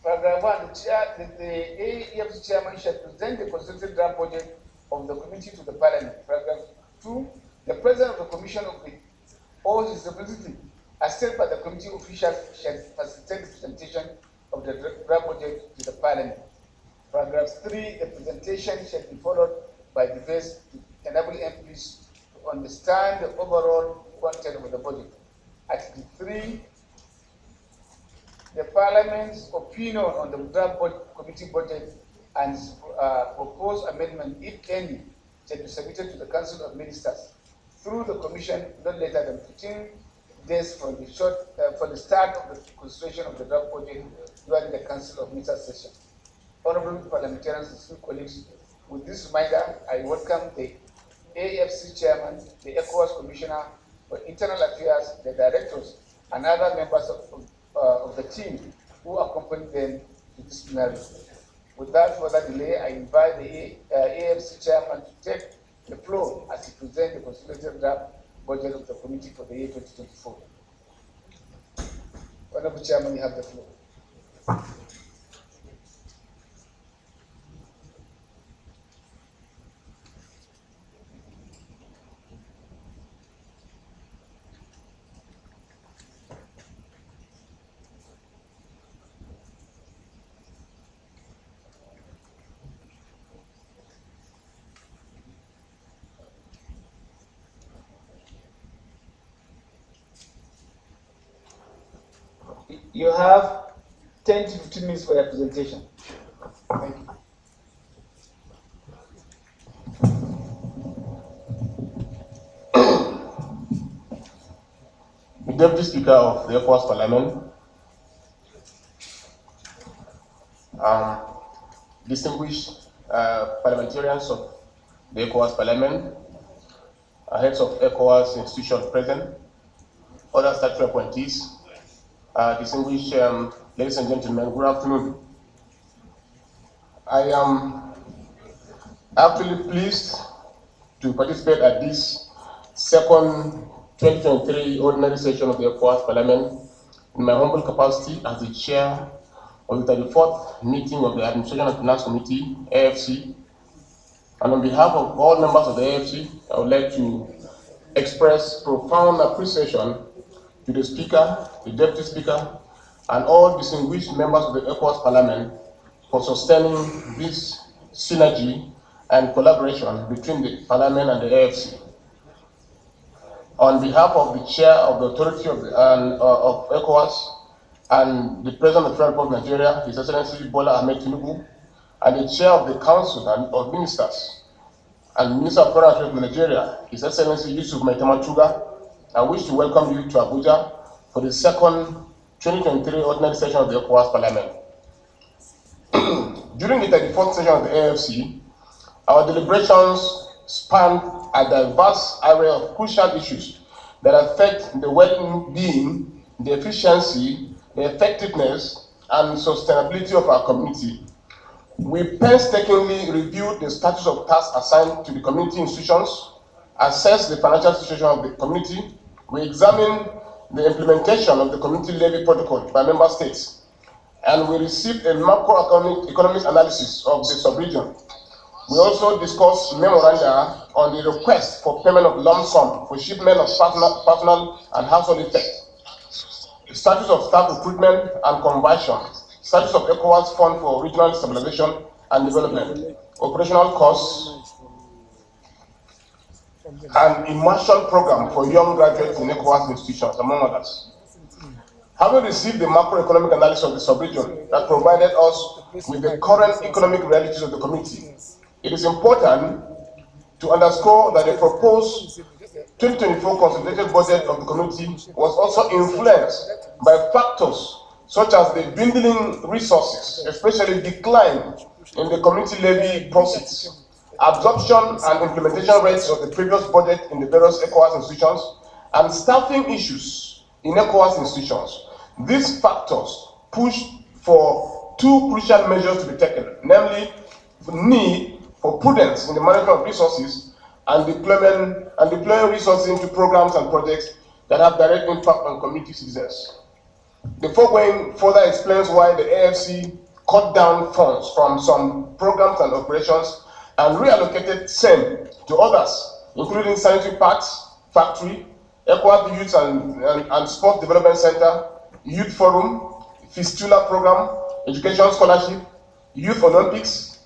Paragraph 1, the AEFC chairman shall present the consolidated draft budget of the committee to the Parliament. Paragraph 2, the president of the commission or his representative, as said by the committee official, shall facilitate the presentation of the draft budget to the Parliament. Paragraph 3, the presentation shall be followed by debates to enable MPs to understand the overall content of the budget. Article 3, the Parliament's opinion on the draft committee budget and proposed amendment, if any, shall be submitted to the Council of Ministers through the Commission not later than 15 days from the start of the consideration of the draft budget during the Council of Ministers session. Honorable parliamentarians and school colleagues, with this reminder, I welcome the AFC chairman, the Ecowas commissioner for internal affairs, the directors, and other members of the team who accompanied them to this plenary. Without further delay, I invite the AFC chairman to take the floor as he presents the consolidated draft budget of the committee for the year 2024. Honorable Chairman, you have the floor. You have 10 to 15 minutes for your presentation. Thank you. The Deputy Speaker of the Ecowas Parliament, distinguished parliamentarians of the Ecowas Parliament, heads of Ecowas institutions present, other statutory appointees, distinguished ladies and gentlemen, good afternoon. I am actually pleased to participate at this second 2023 ordinary session of the Ecowas Parliament in my humble capacity as the chair of the 34th meeting of the Administration and Finance Committee, AFC. And on behalf of all members of the AFC, I would like to express profound appreciation to the Speaker, the Deputy Speaker, and all distinguished members of the Ecowas Parliament for sustaining this synergy and collaboration between the Parliament and the AFC. On behalf of the Chair of the Authority of Ecowas and the President of the Federal Republic of Nigeria, His Excellency Bola Ahmed Tinubu, and the Chair of the Council of Ministers and Minister of Foreign Affairs of Nigeria, His Excellency Yusuf Maitama Chuga, I wish to welcome you to Abuja for the second 2023 ordinary session of the Ecowas Parliament. During the 34th session of the AFC, our deliberations spanned a diverse array of crucial issues that affect the well-being, the efficiency, the effectiveness, and sustainability of our community. We painstakingly reviewed the status of tasks assigned to the community institutions, assessed the financial situation of the community. We examined the implementation of the community levy protocol by member states, and we received a macroeconomic analysis of the sub-region. We also discussed memoranda on the request for payment of lump sum for shipment of personal and household effects, the status of staff recruitment and conversion, status of ECOWAS Fund for Regional Stabilization and Development, operational costs, and immersion program for young graduates in ECOWAS institutions, among others. Having received the macroeconomic analysis of the sub-region that provided us with the current economic realities of the community, it is important to underscore that the proposed 2024 consolidated budget of the community was also influenced by factors such as the dwindling resources, especially decline in the community levy proceeds, absorption and implementation rates of the previous budget in the various ECOWAS institutions, and staffing issues in ECOWAS institutions. These factors push for two crucial measures to be taken, namely the need for prudence in the management of resources and deploying resources into programs and projects that have direct impact on community citizens. The foregoing further explains why the AFC cut down funds from some programs and operations and reallocated same to others, including sanitary parks, factory, Ecowas Youth and Sports Development Center, Youth Forum, Fistula Program, Education Scholarship, Youth Olympics,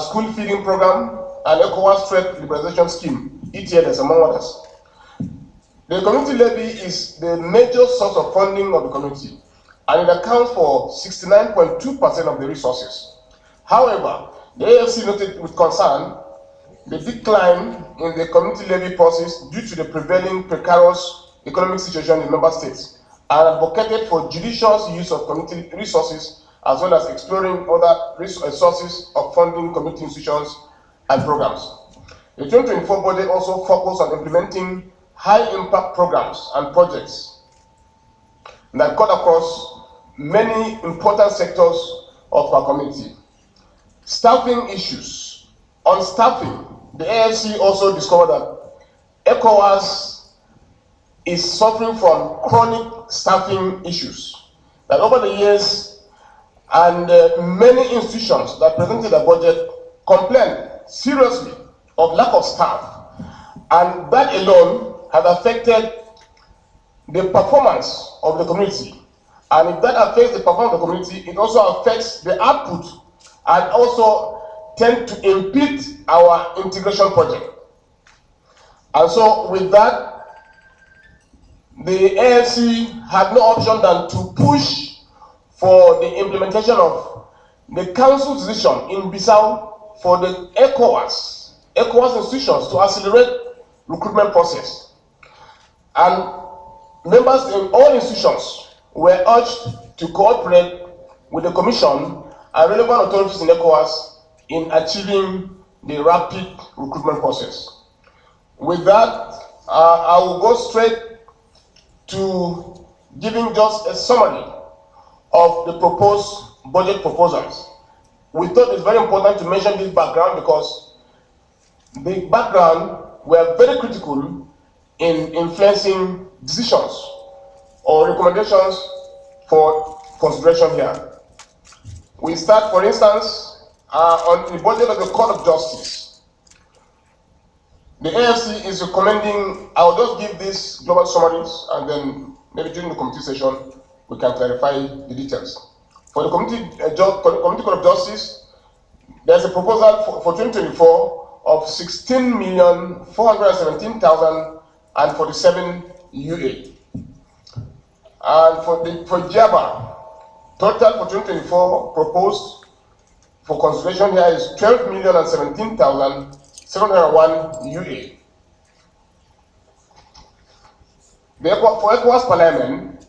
School Feeding Program, and Ecowas Trade Liberalization Scheme, ETLS, among others. The community levy is the major source of funding of the community, and it accounts for 69.2% of the resources. However, the AFC noted with concern the decline in the community levy process due to the prevailing precarious economic situation in member states, and advocated for judicious use of community resources as well as exploring other sources of funding community institutions and programs. The 2024 budget also focused on implementing high-impact programs and projects that cut across many important sectors of our community. Staffing issues. On staffing, the AFC also discovered that Ecowas is suffering from chronic staffing issues. That over the years, and many institutions that presented a budget complained seriously of lack of staff, and that alone has affected the performance of the community. And if that affects the performance of the community, it also affects the output and also tend to impede our integration project. And so with that, the AFC had no option than to push for the implementation of the council's decision in Bissau for the ECOWAS institutions to accelerate recruitment process. And members in all institutions were urged to cooperate with the Commission and relevant authorities in ECOWAS in achieving the rapid recruitment process. With that, I will go straight to giving just a summary of the proposed budget proposals. We thought it's very important to mention this background because the background were very critical in influencing decisions or recommendations for consideration here. We start, for instance, on the budget of the Court of Justice. The AFC is recommending, I'll just give these global summaries and then maybe during the committee session we can clarify the details. For the Committee Court of Justice, there's a proposal for 2024 of 16,417,047 UA. And for JABA, total for 2024 proposed for consideration here is 12,017,701 UA. For ECOWAS Parliament,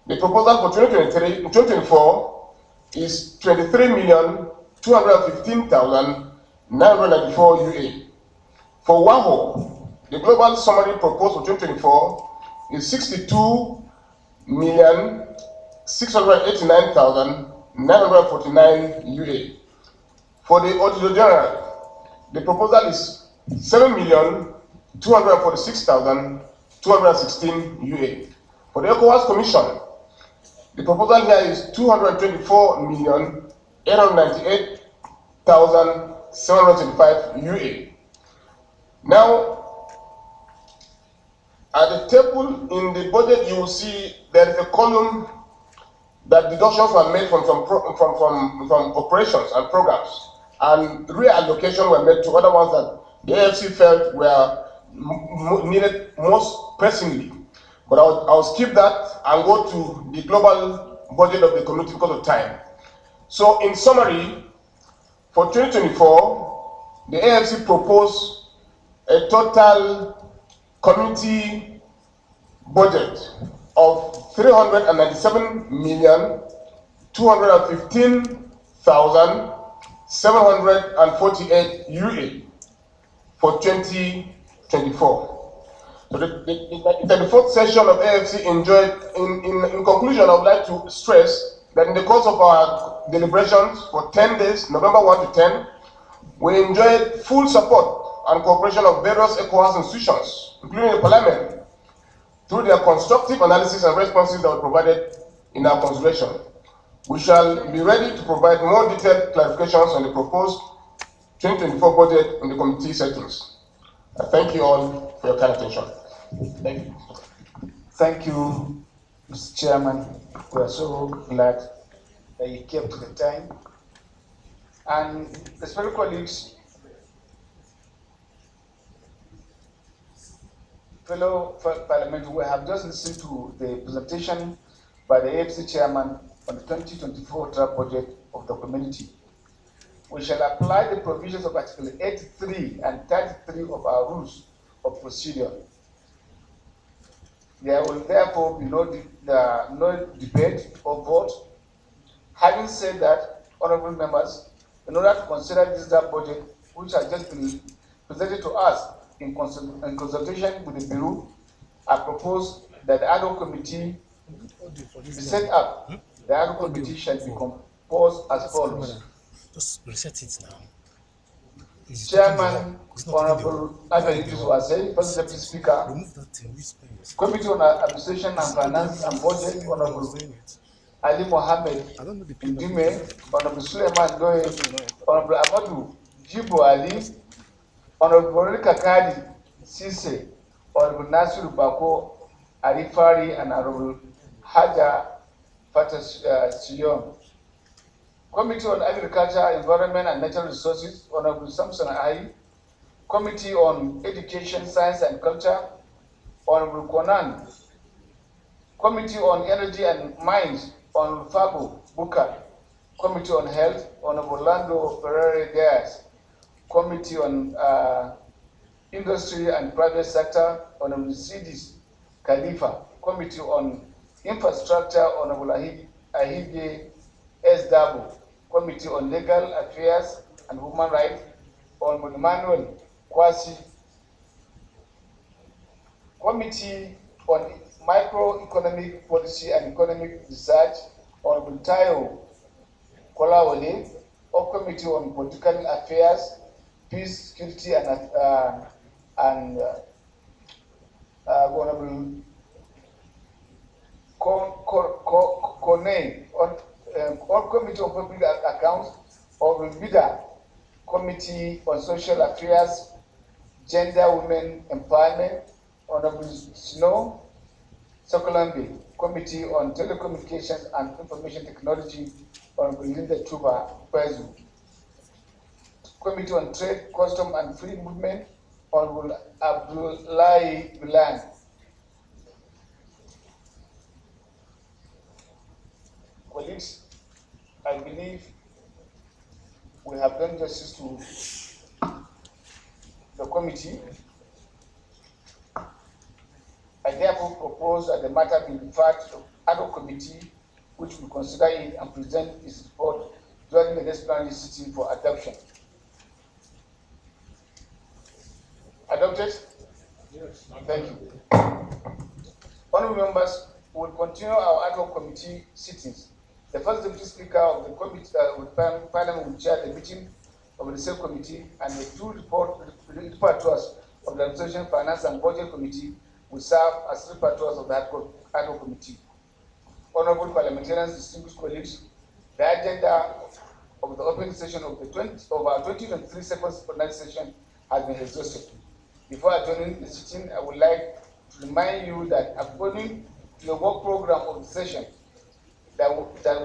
the proposal for 2024 is 23,215,994 UA. For WAHO, the global summary proposed for 2024 is 62,689,949 UA. For the Auditor General, the proposal is 7,246,216 UA. For the ECOWAS Commission, the proposal here is 224,898,725 UA. Now, at the table in the budget, you will see there is a column that deductions were made from operations and programs, and reallocation were made to other ones that the AFC felt were needed most pressingly. But I'll skip that and go to the global budget of the community because of time. So in summary, for 2024, the AFC proposed a total community budget of 397,215,748 UA for 2024. So the fourth session of AFC enjoyed, in conclusion, I would like to stress that in the course of our deliberations for 10 days, November 1 to 10, we enjoyed full support and cooperation of various ECOWAS institutions, including the Parliament, through their constructive analysis and responses that were provided in our consideration. We shall be ready to provide more detailed clarifications on the proposed 2024 budget in the committee settings. I thank you all for your kind attention. Thank you. Thank you, Mr. Chairman. We are so glad that you kept the time. And respected colleagues, fellow parliamentarians, we have just listened to the presentation by the AFC chairman on the 2024 draft budget of the community. We shall apply the provisions of Article 83 and 33 of our rules of procedure. There will therefore be no debate or vote. Having said that, honorable members, in order to consider this draft budget, which has just been presented to us in consultation with the Bureau, I propose that the ad hoc committee be set up. The ad hoc committee shall be composed as follows. Just reset it now. Chairman, Honorable Abel was saying, First Deputy Speaker, Committee on Administration and Finance and Budget, Honorable Ali Mohammed Ndime, Honorable Suleiman Doe, Honorable Amadou Jibo Ali, Honorable Veronica Kadi Sise, Honorable Nasiru Bako Arifari, and Honorable Haja Fatah Sion. Committee on Agriculture, Environment and Natural Resources, Honorable Samson Ahi. Committee on Education, Science and Culture, Honorable Konan. Committee on Energy and Mines, Honorable Fabu Buka. Committee on Health, Honorable Lando Ferrari Diaz. Committee on Industry and Private Sector, Honorable Sidis Khalifa. Committee on Infrastructure, Honorable Ahide S. Dabo. Committee on Legal Affairs and Human Rights, Honorable Emmanuel Kwasi. Committee on Microeconomic Policy and Economic Research, Honorable Tayo Kolawole. Or Committee on Political Affairs, Peace, Security, and Honorable Kone. On Committee on Public Accounts, or VIDA, Committee on Social Affairs, Gender, Women Empowerment, Honorable Snow Sokolambi. Committee on Telecommunications and Information Technology, Honorable Linda Chuba Pezu. Committee on Trade, Custom and Free Movement, Honorable Abdullahi Milan. Colleagues, I believe we have done justice to the committee. I therefore propose that the matter be referred to the ad hoc committee, which will consider it and present its report during the next plenary sitting for adoption. Adopted? Yes. Thank you. Honorable members, we will continue our ad hoc committee sittings. The first Deputy Speaker of the committee Parliament will chair the meeting of the same committee, and the two rapporteurs of the Administration, Finance and Budget Committee will serve as rapporteurs of the ad hoc committee. Honorable parliamentarians, distinguished colleagues, the agenda of the opening session of our 2023 second plenary session has been exhausted. Before adjourning the sitting, I would like to remind you that according to the work program of the session that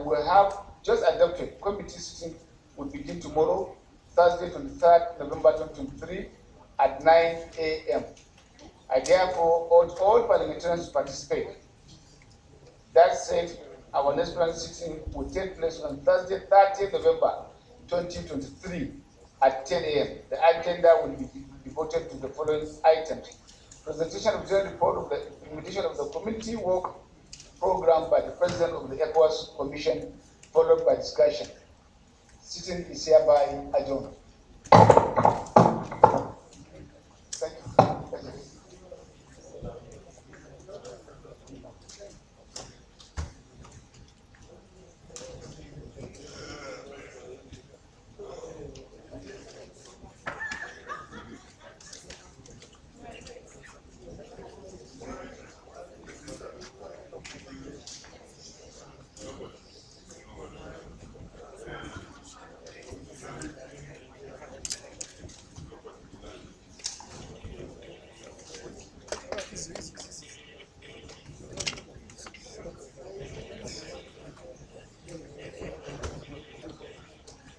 we have just adopted, committee sitting will begin tomorrow, Thursday, 23rd November 2023 at 9 a.m. I therefore urge all parliamentarians to participate. That said, our next plenary sitting will take place on Thursday, 30th November 2023 at 10 a.m. The agenda will be devoted to the following items: presentation of the report of the implementation of the community work program by the President of the Ecowas Commission, followed by discussion. Sitting is hereby adjourned. Thank you.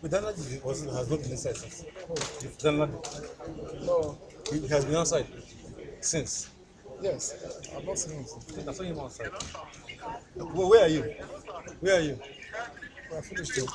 But Danlad has not been inside since. Danlad, No, he has been outside since. yes, I've not seen him since. I saw him outside. Where are you? Where are you? I finished it.